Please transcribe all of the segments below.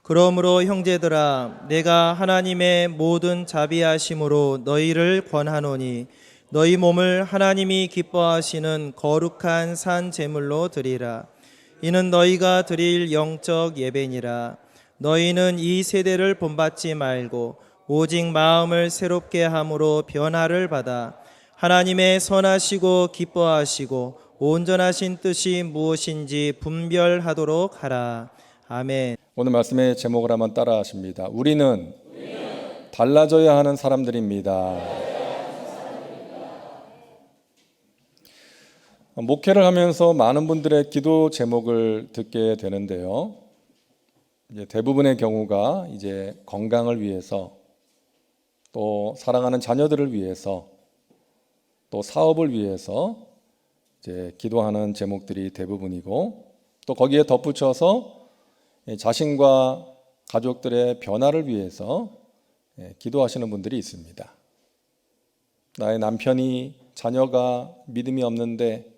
그러므로 형제들아, 내가 하나님의 모든 자비하심으로 너희를 권하노니 너희 몸을 하나님이 기뻐하시는 거룩한 산 제물로 드리라. 이는 너희가 드릴 영적 예배니라. 너희는 이 세대를 본받지 말고 오직 마음을 새롭게 함으로 변화를 받아 하나님의 선하시고 기뻐하시고 온전하신 뜻이 무엇인지 분별하도록 하라. 아멘. 오늘 말씀의 제목을 한번 따라 하십니다. 우리는 달라져야 하는 사람들입니다. 목회를 하면서 많은 분들의 기도 제목을 듣게 되는데요. 이제 대부분의 경우가 이제 건강을 위해서, 또 사랑하는 자녀들을 위해서, 또 사업을 위해서 이제 기도하는 제목들이 대부분이고, 또 거기에 덧붙여서 자신과 가족들의 변화를 위해서 기도하시는 분들이 있습니다. 나의 남편이, 자녀가 믿음이 없는데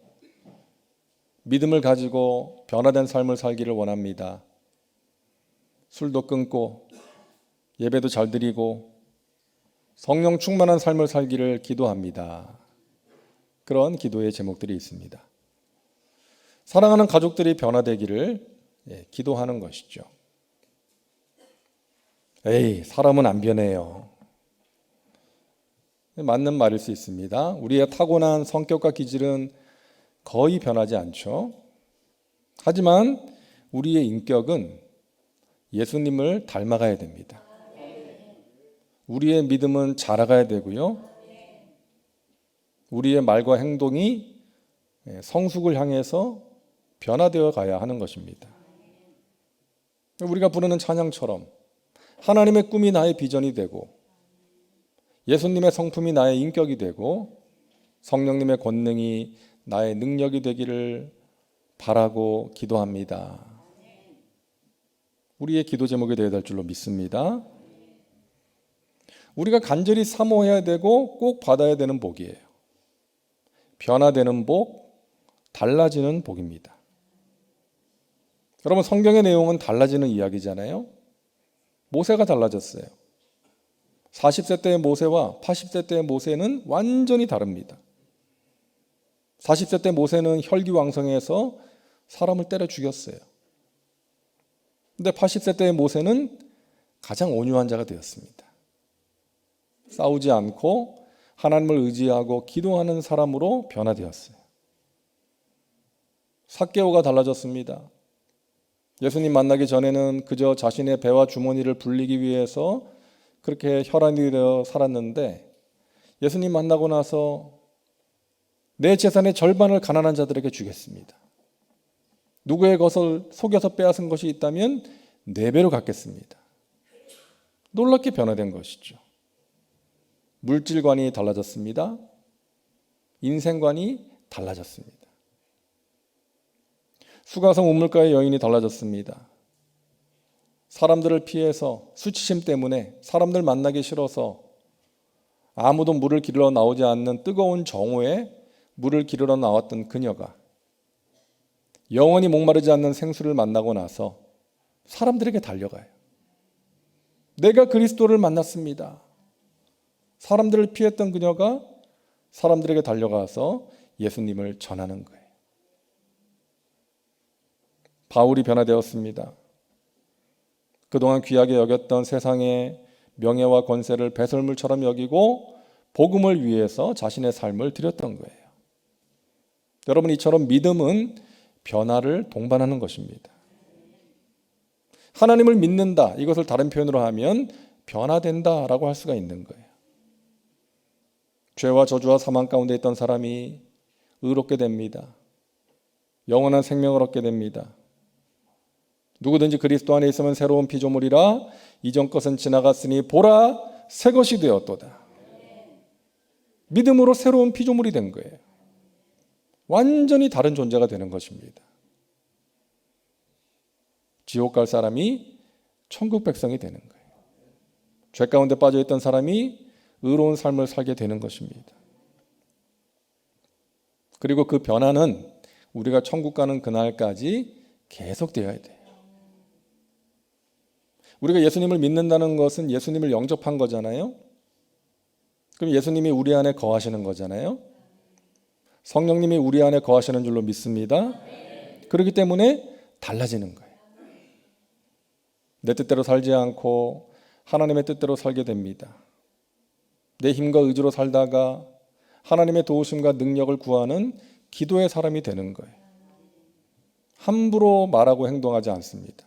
믿음을 가지고 변화된 삶을 살기를 원합니다. 술도 끊고 예배도 잘 드리고 성령 충만한 삶을 살기를 기도합니다. 그런 기도의 제목들이 있습니다. 사랑하는 가족들이 변화되기를 기도하는 것이죠. 에이, 사람은 안 변해요. 맞는 말일 수 있습니다. 우리의 타고난 성격과 기질은 거의 변하지 않죠. 하지만 우리의 인격은 예수님을 닮아가야 됩니다. 우리의 믿음은 자라가야 되고요. 우리의 말과 행동이 성숙을 향해서 변화되어 가야 하는 것입니다. 우리가 부르는 찬양처럼 하나님의 꿈이 나의 비전이 되고, 예수님의 성품이 나의 인격이 되고, 성령님의 권능이 나의 능력이 되기를 바라고 기도합니다. 우리의 기도 제목이 되어야 될 줄로 믿습니다. 우리가 간절히 사모해야 되고 꼭 받아야 되는 복이에요. 변화되는 복, 달라지는 복입니다. 여러분, 성경의 내용은 달라지는 이야기잖아요. 모세가 달라졌어요. 40세 때의 모세와 80세 때의 모세는 완전히 다릅니다. 40세 때 모세는 혈기왕성해서 사람을 때려 죽였어요. 근데 80세 때의 모세는 가장 온유한 자가 되었습니다. 싸우지 않고 하나님을 의지하고 기도하는 사람으로 변화되었어요. 삭개오가 달라졌습니다. 예수님 만나기 전에는 그저 자신의 배와 주머니를 불리기 위해서 그렇게 혈안이 되어 살았는데, 예수님 만나고 나서 내 재산의 절반을 가난한 자들에게 주겠습니다. 누구의 것을 속여서 빼앗은 것이 있다면 4배로 갚겠습니다. 놀랍게 변화된 것이죠. 물질관이 달라졌습니다. 인생관이 달라졌습니다. 수가성 우물가의 여인이 달라졌습니다. 사람들을 피해서, 수치심 때문에 사람들 만나기 싫어서 아무도 물을 기르러 나오지 않는 뜨거운 정오에 물을 기르러 나왔던 그녀가 영원히 목마르지 않는 생수를 만나고 나서 사람들에게 달려가요. 내가 그리스도를 만났습니다. 사람들을 피했던 그녀가 사람들에게 달려가서 예수님을 전하는 거예요. 바울이 변화되었습니다. 그동안 귀하게 여겼던 세상의 명예와 권세를 배설물처럼 여기고 복음을 위해서 자신의 삶을 드렸던 거예요. 여러분, 이처럼 믿음은 변화를 동반하는 것입니다. 하나님을 믿는다, 이것을 다른 표현으로 하면 변화된다라고 할 수가 있는 거예요. 죄와 저주와 사망 가운데 있던 사람이 의롭게 됩니다. 영원한 생명을 얻게 됩니다. 누구든지 그리스도 안에 있으면 새로운 피조물이라, 이전 것은 지나갔으니 보라, 새 것이 되었도다. 믿음으로 새로운 피조물이 된 거예요. 완전히 다른 존재가 되는 것입니다. 지옥 갈 사람이 천국 백성이 되는 거예요. 죄 가운데 빠져있던 사람이 의로운 삶을 살게 되는 것입니다. 그리고 그 변화는 우리가 천국 가는 그날까지 계속되어야 돼요. 우리가 예수님을 믿는다는 것은 예수님을 영접한 거잖아요. 그럼 예수님이 우리 안에 거하시는 거잖아요. 성령님이 우리 안에 거하시는 줄로 믿습니다. 그렇기 때문에 달라지는 거예요. 내 뜻대로 살지 않고 하나님의 뜻대로 살게 됩니다. 내 힘과 의지로 살다가 하나님의 도우심과 능력을 구하는 기도의 사람이 되는 거예요. 함부로 말하고 행동하지 않습니다.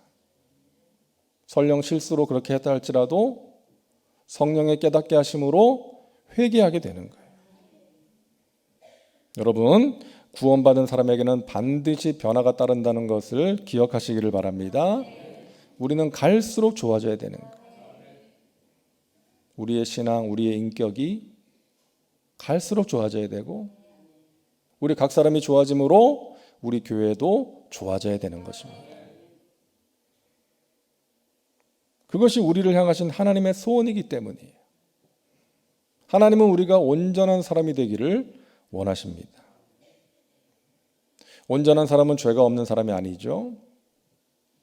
설령 실수로 그렇게 했다 할지라도 성령의 깨닫게 하심으로 회개하게 되는 거예요. 여러분, 구원받은 사람에게는 반드시 변화가 따른다는 것을 기억하시기를 바랍니다. 우리는 갈수록 좋아져야 되는 거예요. 우리의 신앙, 우리의 인격이 갈수록 좋아져야 되고 우리 각 사람이 좋아짐으로 우리 교회도 좋아져야 되는 것입니다. 그것이 우리를 향하신 하나님의 소원이기 때문이에요. 하나님은 우리가 온전한 사람이 되기를 원하십니다. 온전한 사람은 죄가 없는 사람이 아니죠.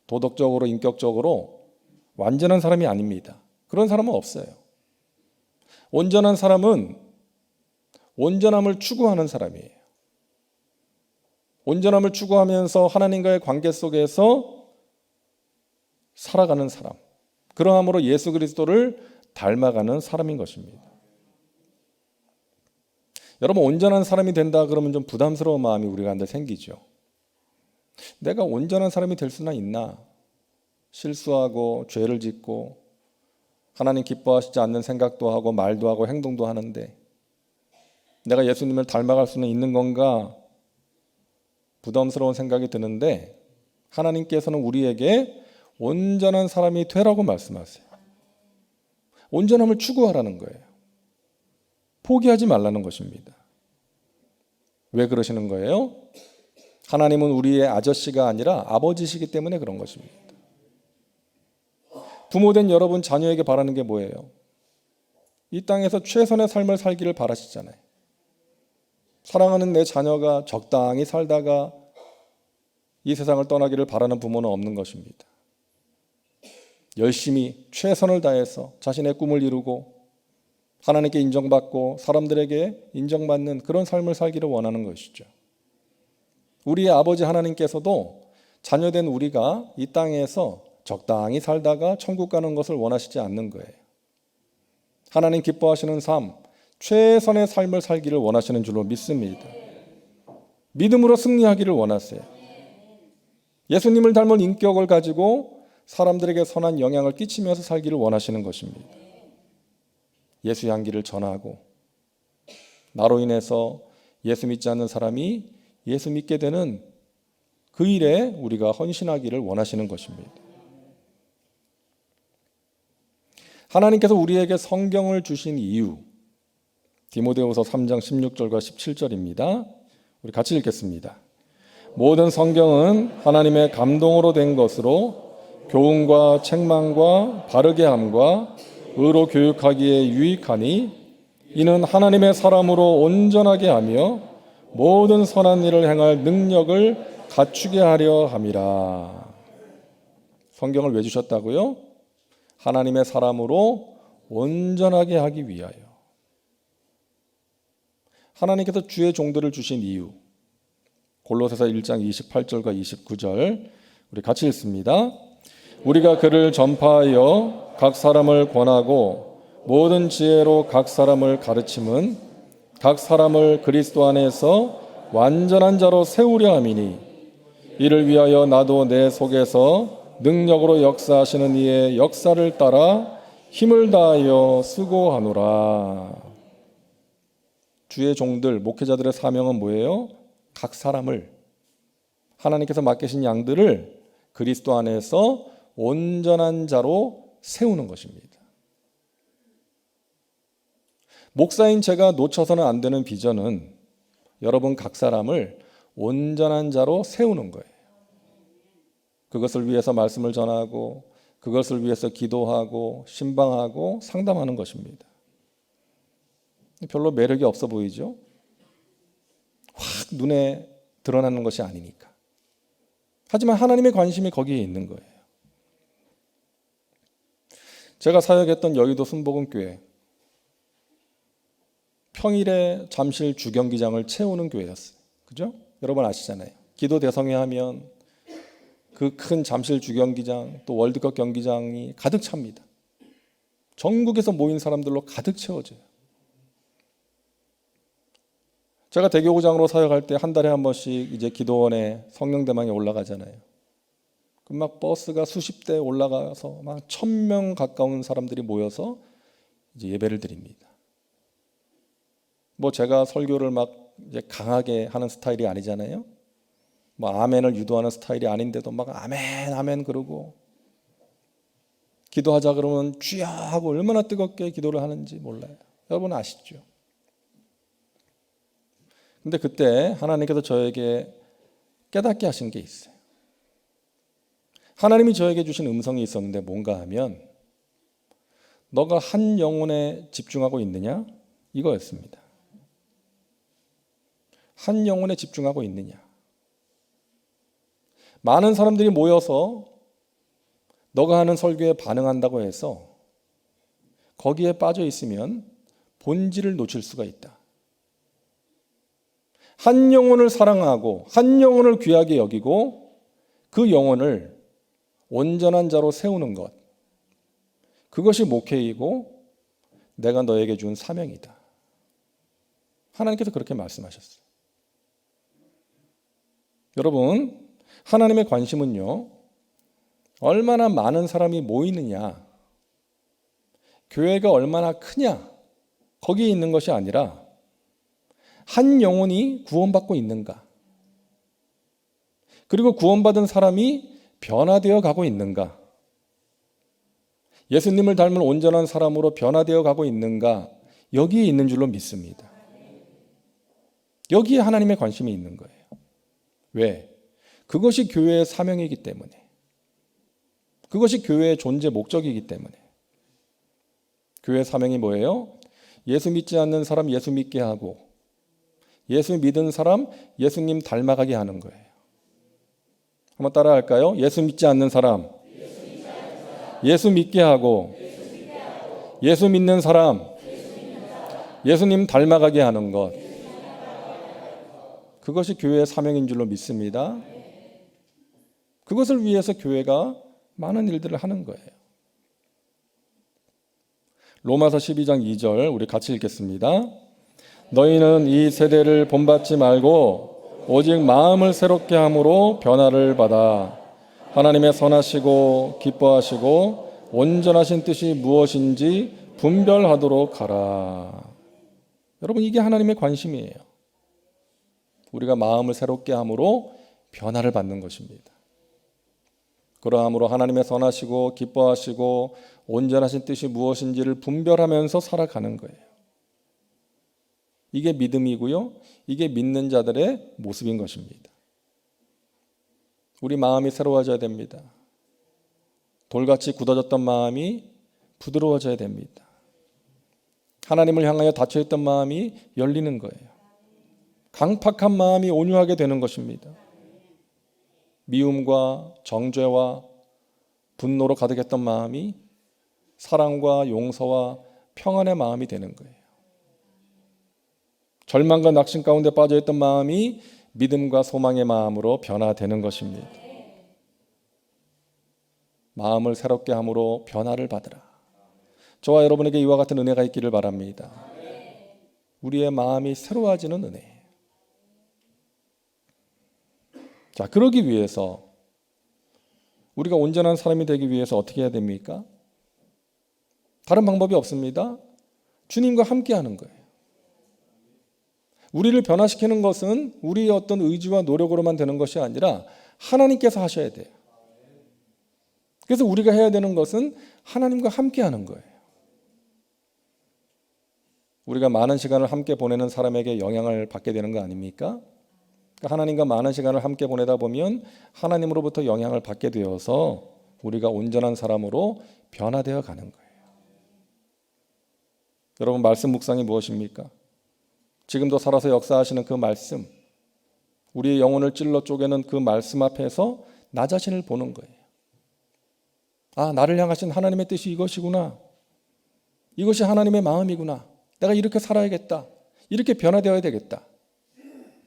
도덕적으로, 인격적으로 완전한 사람이 아닙니다. 그런 사람은 없어요. 온전한 사람은 온전함을 추구하는 사람이에요. 온전함을 추구하면서 하나님과의 관계 속에서 살아가는 사람. 그러함으로 예수 그리스도를 닮아가는 사람인 것입니다. 여러분, 온전한 사람이 된다 그러면 좀 부담스러운 마음이 우리 가운데 생기죠. 내가 온전한 사람이 될 수나 있나? 실수하고 죄를 짓고 하나님 기뻐하시지 않는 생각도 하고 말도 하고 행동도 하는데 내가 예수님을 닮아갈 수는 있는 건가? 부담스러운 생각이 드는데 하나님께서는 우리에게 온전한 사람이 되라고 말씀하세요. 온전함을 추구하라는 거예요. 포기하지 말라는 것입니다. 왜 그러시는 거예요? 하나님은 우리의 아저씨가 아니라 아버지시기 때문에 그런 것입니다. 부모된 여러분 자녀에게 바라는 게 뭐예요? 이 땅에서 최선의 삶을 살기를 바라시잖아요. 사랑하는 내 자녀가 적당히 살다가 이 세상을 떠나기를 바라는 부모는 없는 것입니다. 열심히 최선을 다해서 자신의 꿈을 이루고 하나님께 인정받고 사람들에게 인정받는 그런 삶을 살기를 원하는 것이죠. 우리의 아버지 하나님께서도 자녀된 우리가 이 땅에서 적당히 살다가 천국 가는 것을 원하시지 않는 거예요. 하나님 기뻐하시는 삶, 최선의 삶을 살기를 원하시는 줄로 믿습니다. 믿음으로 승리하기를 원하세요. 예수님을 닮은 인격을 가지고 사람들에게 선한 영향을 끼치면서 살기를 원하시는 것입니다. 예수 향기를 전하고 나로 인해서 예수 믿지 않는 사람이 예수 믿게 되는 그 일에 우리가 헌신하기를 원하시는 것입니다. 하나님께서 우리에게 성경을 주신 이유, 디모데후서 3장 16절과 17절입니다. 우리 같이 읽겠습니다. 모든 성경은 하나님의 감동으로 된 것으로 교훈과 책망과 바르게 함과 의로 교육하기에 유익하니 이는 하나님의 사람으로 온전하게 하며 모든 선한 일을 행할 능력을 갖추게 하려 함이라. 성경을 왜 주셨다고요? 하나님의 사람으로 온전하게 하기 위하여. 하나님께서 주의 종들을 주신 이유, 골로새서 1장 28절과 29절 우리 같이 읽습니다. 우리가 그를 전파하여 각 사람을 권하고 모든 지혜로 각 사람을 가르침은 각 사람을 그리스도 안에서 완전한 자로 세우려 함이니 이를 위하여 나도 내 속에서 능력으로 역사하시는 이의 역사를 따라 힘을 다하여 수고하노라. 주의 종들, 목회자들의 사명은 뭐예요? 각 사람을, 하나님께서 맡기신 양들을 그리스도 안에서 온전한 자로 세우는 것입니다. 목사인 제가 놓쳐서는 안 되는 비전은 여러분 각 사람을 온전한 자로 세우는 거예요. 그것을 위해서 말씀을 전하고 그것을 위해서 기도하고 신방하고 상담하는 것입니다. 별로 매력이 없어 보이죠? 확 눈에 드러나는 것이 아니니까. 하지만 하나님의 관심이 거기에 있는 거예요. 제가 사역했던 여의도 순복음교회, 평일에 잠실 주경기장을 채우는 교회였어요. 그죠? 여러분 아시잖아요. 기도 대성회 하면 그 큰 잠실 주경기장, 또 월드컵 경기장이 가득 찹니다. 전국에서 모인 사람들로 가득 채워져요. 제가 대교구장으로 사역할 때 한 달에 한 번씩 이제 기도원에 성령대망에 올라가잖아요. 그 막 버스가 수십 대 올라가서 막 1,000명 가까운 사람들이 모여서 이제 예배를 드립니다. 뭐 제가 설교를 막 이제 강하게 하는 스타일이 아니잖아요. 뭐 아멘을 유도하는 스타일이 아닌데도 막 아멘 아멘 그러고, 기도하자 그러면 주여 하고 얼마나 뜨겁게 기도를 하는지 몰라요. 여러분 아시죠? 근데 그때 하나님께서 저에게 깨닫게 하신 게 있어요. 하나님이 저에게 주신 음성이 있었는데 뭔가 하면, 너가 한 영혼에 집중하고 있느냐? 이거였습니다. 한 영혼에 집중하고 있느냐? 많은 사람들이 모여서 너가 하는 설교에 반응한다고 해서 거기에 빠져 있으면 본질을 놓칠 수가 있다. 한 영혼을 사랑하고 한 영혼을 귀하게 여기고 그 영혼을 온전한 자로 세우는 것, 그것이 목회이고 내가 너에게 준 사명이다. 하나님께서 그렇게 말씀하셨어요. 여러분, 하나님의 관심은요, 얼마나 많은 사람이 모이느냐, 교회가 얼마나 크냐, 거기에 있는 것이 아니라 한 영혼이 구원받고 있는가, 그리고 구원받은 사람이 변화되어 가고 있는가, 예수님을 닮은 온전한 사람으로 변화되어 가고 있는가, 여기에 있는 줄로 믿습니다. 여기에 하나님의 관심이 있는 거예요. 왜? 그것이 교회의 사명이기 때문에, 그것이 교회의 존재 목적이기 때문에. 교회의 사명이 뭐예요? 예수 믿지 않는 사람 예수 믿게 하고, 예수 믿은 사람 예수님 닮아가게 하는 거예요. 한번 따라 할까요? 예수 믿지 않는 사람 예수 믿게 하고, 예수 믿는 사람 예수님 닮아가게 하는 것, 그것이 교회의 사명인 줄로 믿습니다. 그것을 위해서 교회가 많은 일들을 하는 거예요. 로마서 12장 2절 우리 같이 읽겠습니다. 너희는 이 세대를 본받지 말고 오직 마음을 새롭게 함으로 변화를 받아 하나님의 선하시고 기뻐하시고 온전하신 뜻이 무엇인지 분별하도록 하라. 여러분, 이게 하나님의 관심이에요. 우리가 마음을 새롭게 함으로 변화를 받는 것입니다. 그러함으로 하나님의 선하시고 기뻐하시고 온전하신 뜻이 무엇인지를 분별하면서 살아가는 거예요. 이게 믿음이고요, 이게 믿는 자들의 모습인 것입니다. 우리 마음이 새로워져야 됩니다. 돌같이 굳어졌던 마음이 부드러워져야 됩니다. 하나님을 향하여 닫혀있던 마음이 열리는 거예요. 강팍한 마음이 온유하게 되는 것입니다. 미움과 정죄와 분노로 가득했던 마음이 사랑과 용서와 평안의 마음이 되는 거예요. 절망과 낙심 가운데 빠져있던 마음이 믿음과 소망의 마음으로 변화되는 것입니다. 마음을 새롭게 함으로 변화를 받으라. 저와 여러분에게 이와 같은 은혜가 있기를 바랍니다. 우리의 마음이 새로워지는 은혜. 자, 그러기 위해서 우리가 온전한 사람이 되기 위해서 어떻게 해야 됩니까? 다른 방법이 없습니다. 주님과 함께 하는 거예요. 우리를 변화시키는 것은 우리의 어떤 의지와 노력으로만 되는 것이 아니라 하나님께서 하셔야 돼요. 그래서 우리가 해야 되는 것은 하나님과 함께 하는 거예요. 우리가 많은 시간을 함께 보내는 사람에게 영향을 받게 되는 거 아닙니까? 하나님과 많은 시간을 함께 보내다 보면 하나님으로부터 영향을 받게 되어서 우리가 온전한 사람으로 변화되어 가는 거예요. 여러분, 말씀 묵상이 무엇입니까? 지금도 살아서 역사하시는 그 말씀, 우리의 영혼을 찔러 쪼개는 그 말씀 앞에서 나 자신을 보는 거예요. 나를 향하신 하나님의 뜻이 이것이구나. 이것이 하나님의 마음이구나. 내가 이렇게 살아야겠다. 이렇게 변화되어야 되겠다.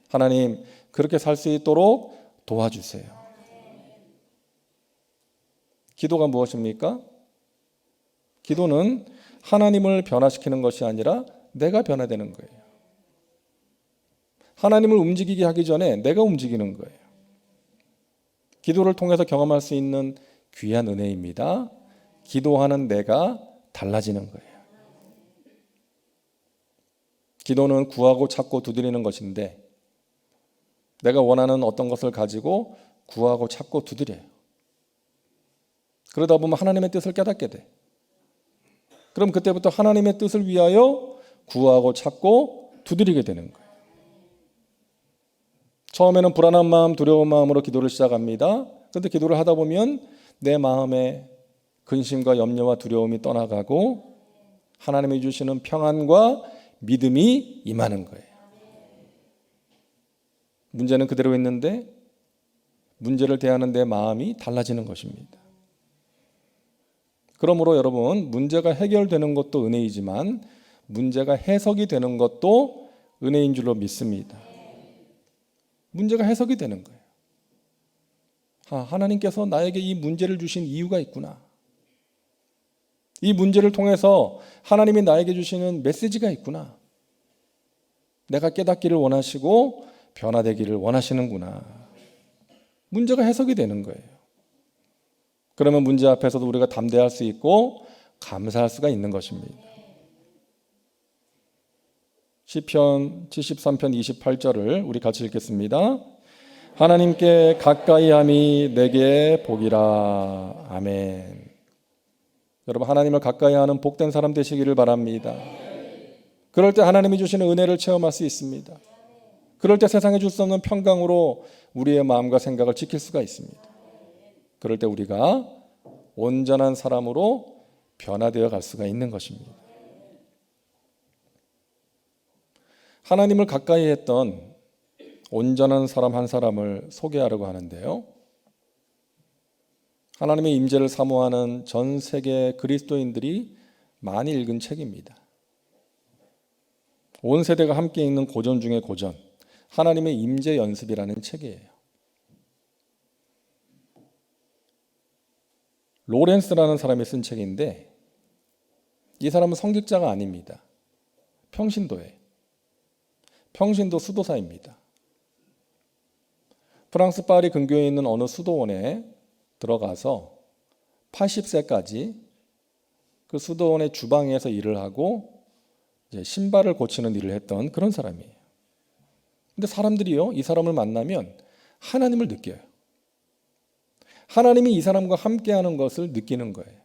하나님, 그렇게 살 수 있도록 도와주세요. 기도가 무엇입니까? 기도는 하나님을 변화시키는 것이 아니라 내가 변화되는 거예요. 하나님을 움직이게 하기 전에 내가 움직이는 거예요. 기도를 통해서 경험할 수 있는 귀한 은혜입니다. 기도하는 내가 달라지는 거예요. 기도는 구하고 찾고 두드리는 것인데 내가 원하는 어떤 것을 가지고 구하고 찾고 두드려요. 그러다 보면 하나님의 뜻을 깨닫게 돼. 그럼 그때부터 하나님의 뜻을 위하여 구하고 찾고 두드리게 되는 거예요. 처음에는 불안한 마음, 두려운 마음으로 기도를 시작합니다. 그런데 기도를 하다 보면 내 마음에 근심과 염려와 두려움이 떠나가고 하나님이 주시는 평안과 믿음이 임하는 거예요. 문제는 그대로 있는데 문제를 대하는 내 마음이 달라지는 것입니다. 그러므로 여러분, 문제가 해결되는 것도 은혜이지만 문제가 해석이 되는 것도 은혜인 줄로 믿습니다. 문제가 해석이 되는 거예요. 하나님께서 나에게 이 문제를 주신 이유가 있구나. 이 문제를 통해서 하나님이 나에게 주시는 메시지가 있구나. 내가 깨닫기를 원하시고 변화되기를 원하시는구나. 문제가 해석이 되는 거예요. 그러면 문제 앞에서도 우리가 담대할 수 있고 감사할 수가 있는 것입니다. 시편 73편 28절을 우리 같이 읽겠습니다. 하나님께 가까이함이 내게 복이라. 아멘. 여러분, 하나님을 가까이하는 복된 사람 되시기를 바랍니다. 그럴 때 하나님이 주시는 은혜를 체험할 수 있습니다. 그럴 때 세상에 줄 수 없는 평강으로 우리의 마음과 생각을 지킬 수가 있습니다. 그럴 때 우리가 온전한 사람으로 변화되어 갈 수가 있는 것입니다. 하나님을 가까이 했던 온전한 사람 한 사람을 소개하려고 하는데요. 하나님의 임재를 사모하는 전 세계 그리스도인들이 많이 읽은 책입니다. 온 세대가 함께 읽는 고전 중에 고전, 하나님의 임재 연습이라는 책이에요. 로렌스라는 사람이 쓴 책인데 이 사람은 성직자가 아닙니다. 평신도예요. 평신도 수도사입니다. 프랑스 파리 근교에 있는 어느 수도원에 들어가서 80세까지 그 수도원의 주방에서 일을 하고 이제 신발을 고치는 일을 했던 그런 사람이에요. 근데 사람들이요, 이 사람을 만나면 하나님을 느껴요. 하나님이 이 사람과 함께하는 것을 느끼는 거예요.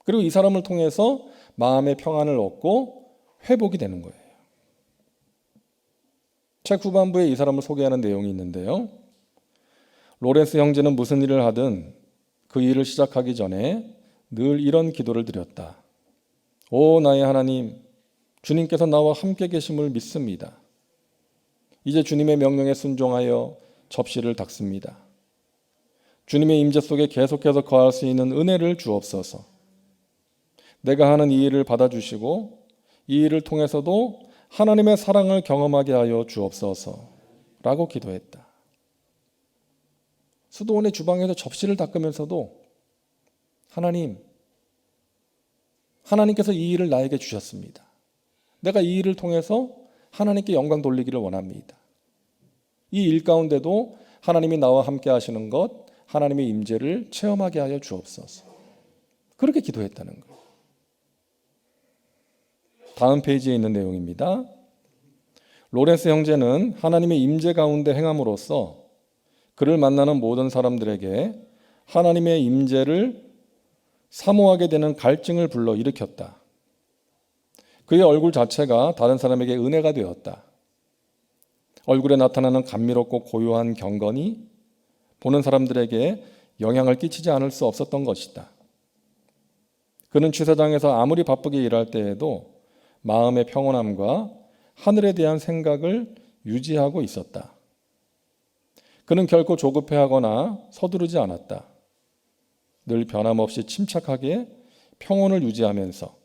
그리고 이 사람을 통해서 마음의 평안을 얻고 회복이 되는 거예요. 책 후반부에 이 사람을 소개하는 내용이 있는데요. 로렌스 형제는 무슨 일을 하든 그 일을 시작하기 전에 늘 이런 기도를 드렸다. 오 나의 하나님, 주님께서 나와 함께 계심을 믿습니다. 이제 주님의 명령에 순종하여 접시를 닦습니다. 주님의 임재 속에 계속해서 거할 수 있는 은혜를 주옵소서. 내가 하는 이 일을 받아주시고 이 일을 통해서도 하나님의 사랑을 경험하게 하여 주옵소서 라고 기도했다. 수도원의 주방에서 접시를 닦으면서도 하나님께서 이 일을 나에게 주셨습니다. 내가 이 일을 통해서 하나님께 영광 돌리기를 원합니다. 이 일 가운데도 하나님이 나와 함께 하시는 것, 하나님의 임재를 체험하게 하여 주옵소서. 그렇게 기도했다는 거예요. 다음 페이지에 있는 내용입니다. 로렌스 형제는 하나님의 임재 가운데 행함으로써 그를 만나는 모든 사람들에게 하나님의 임재를 사모하게 되는 갈증을 불러일으켰다. 그의 얼굴 자체가 다른 사람에게 은혜가 되었다. 얼굴에 나타나는 감미롭고 고요한 경건이 보는 사람들에게 영향을 끼치지 않을 수 없었던 것이다. 그는 취사장에서 아무리 바쁘게 일할 때에도 마음의 평온함과 하늘에 대한 생각을 유지하고 있었다. 그는 결코 조급해하거나 서두르지 않았다. 늘 변함없이 침착하게 평온을 유지하면서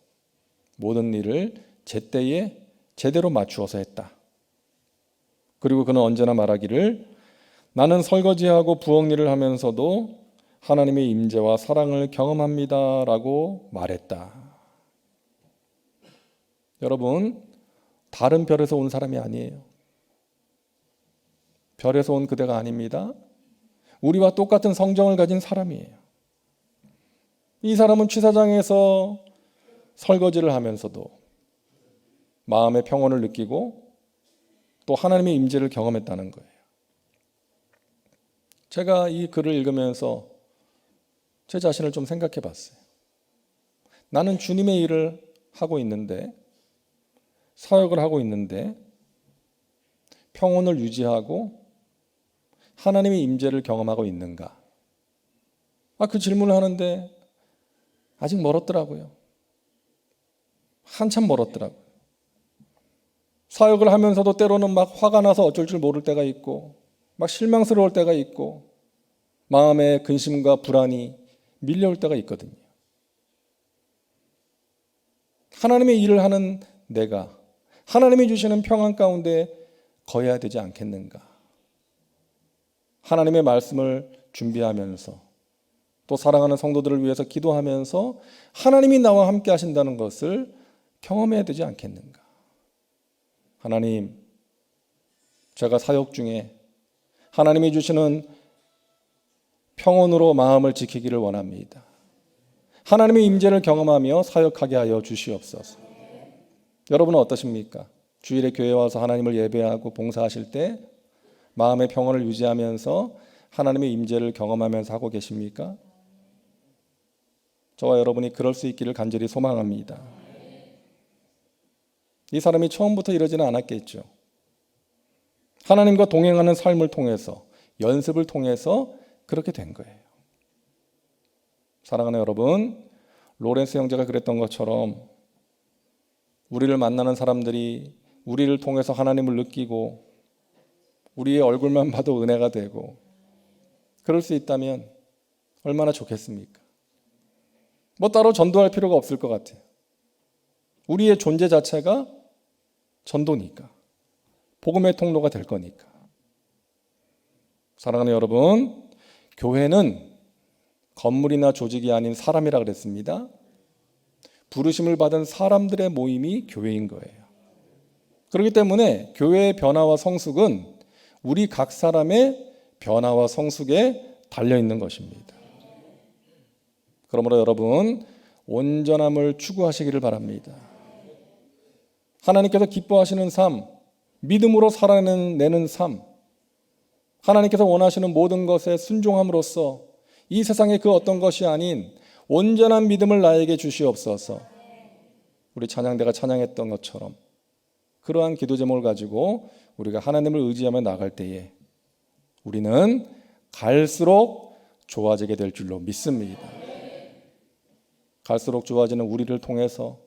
모든 일을 제때에 제대로 맞추어서 했다. 그리고 그는 언제나 말하기를 나는 설거지하고 부엌 일을 하면서도 하나님의 임재와 사랑을 경험합니다 라고 말했다. 여러분, 다른 별에서 온 사람이 아니에요. 별에서 온 그대가 아닙니다. 우리와 똑같은 성정을 가진 사람이에요. 이 사람은 취사장에서 설거지를 하면서도 마음의 평온을 느끼고 또 하나님의 임재를 경험했다는 거예요. 제가 이 글을 읽으면서 제 자신을 좀 생각해 봤어요. 나는 주님의 일을 하고 있는데, 사역을 하고 있는데 평온을 유지하고 하나님의 임재를 경험하고 있는가? 그 질문을 하는데 아직 멀었더라고요. 한참 멀었더라고요. 사역을 하면서도 때로는 막 화가 나서 어쩔 줄 모를 때가 있고 막 실망스러울 때가 있고 마음에 근심과 불안이 밀려올 때가 있거든요. 하나님의 일을 하는 내가 하나님이 주시는 평안 가운데 거해야 되지 않겠는가? 하나님의 말씀을 준비하면서 또 사랑하는 성도들을 위해서 기도하면서 하나님이 나와 함께 하신다는 것을 경험해야 되지 않겠는가? 하나님, 제가 사역 중에 하나님이 주시는 평온으로 마음을 지키기를 원합니다. 하나님의 임재를 경험하며 사역하게 하여 주시옵소서. 여러분은 어떠십니까? 주일에 교회에 와서 하나님을 예배하고 봉사하실 때 마음의 평온을 유지하면서 하나님의 임재를 경험하면서 하고 계십니까? 저와 여러분이 그럴 수 있기를 간절히 소망합니다. 이 사람이 처음부터 이러지는 않았겠죠. 하나님과 동행하는 삶을 통해서, 연습을 통해서 그렇게 된 거예요. 사랑하는 여러분, 로렌스 형제가 그랬던 것처럼 우리를 만나는 사람들이 우리를 통해서 하나님을 느끼고 우리의 얼굴만 봐도 은혜가 되고 그럴 수 있다면 얼마나 좋겠습니까? 따로 전도할 필요가 없을 것 같아요. 우리의 존재 자체가 전도니까, 복음의 통로가 될 거니까. 사랑하는 여러분, 교회는 건물이나 조직이 아닌 사람이라 그랬습니다. 부르심을 받은 사람들의 모임이 교회인 거예요. 그렇기 때문에 교회의 변화와 성숙은 우리 각 사람의 변화와 성숙에 달려있는 것입니다. 그러므로 여러분, 온전함을 추구하시기를 바랍니다. 하나님께서 기뻐하시는 삶, 믿음으로 살아내는 삶, 하나님께서 원하시는 모든 것에 순종함으로써 이 세상의 그 어떤 것이 아닌 온전한 믿음을 나에게 주시옵소서. 우리 찬양대가 찬양했던 것처럼 그러한 기도 제목을 가지고 우리가 하나님을 의지하며 나갈 때에 우리는 갈수록 좋아지게 될 줄로 믿습니다. 갈수록 좋아지는 우리를 통해서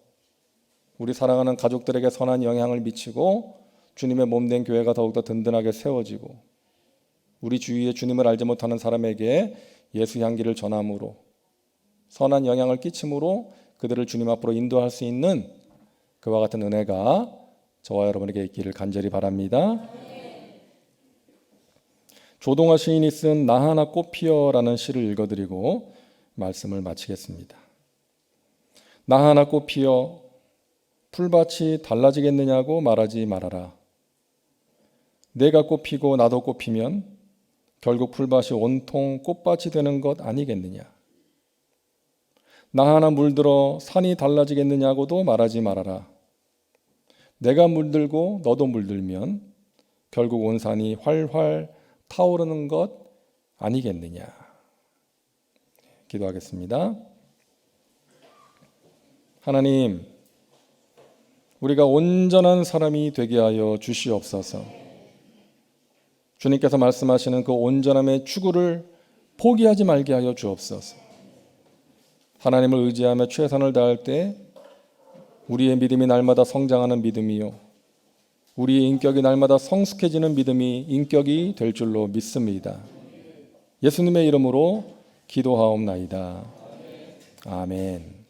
우리 사랑하는 가족들에게 선한 영향을 미치고 주님의 몸된 교회가 더욱더 든든하게 세워지고 우리 주위에 주님을 알지 못하는 사람에게 예수 향기를 전함으로 선한 영향을 끼침으로 그들을 주님 앞으로 인도할 수 있는 그와 같은 은혜가 저와 여러분에게 있기를 간절히 바랍니다. 조동아 시인이 쓴 나 하나 꽃 피어라는 시를 읽어드리고 말씀을 마치겠습니다. 나 하나 꽃 피어 풀밭이 달라지겠느냐고 말하지 말아라. 내가 꽃 피고 나도 꽃 피면 결국 풀밭이 온통 꽃밭이 되는 것 아니겠느냐. 나 하나 물들어 산이 달라지겠느냐고도 말하지 말아라. 내가 물들고 너도 물들면 결국 온 산이 활활 타오르는 것 아니겠느냐. 기도하겠습니다. 하나님, 우리가 온전한 사람이 되게 하여 주시옵소서. 주님께서 말씀하시는 그 온전함의 추구를 포기하지 말게 하여 주옵소서. 하나님을 의지하며 최선을 다할 때 우리의 믿음이 날마다 성장하는 믿음이요, 우리의 인격이 날마다 성숙해지는 믿음이 인격이 될 줄로 믿습니다. 예수님의 이름으로 기도하옵나이다. 아멘.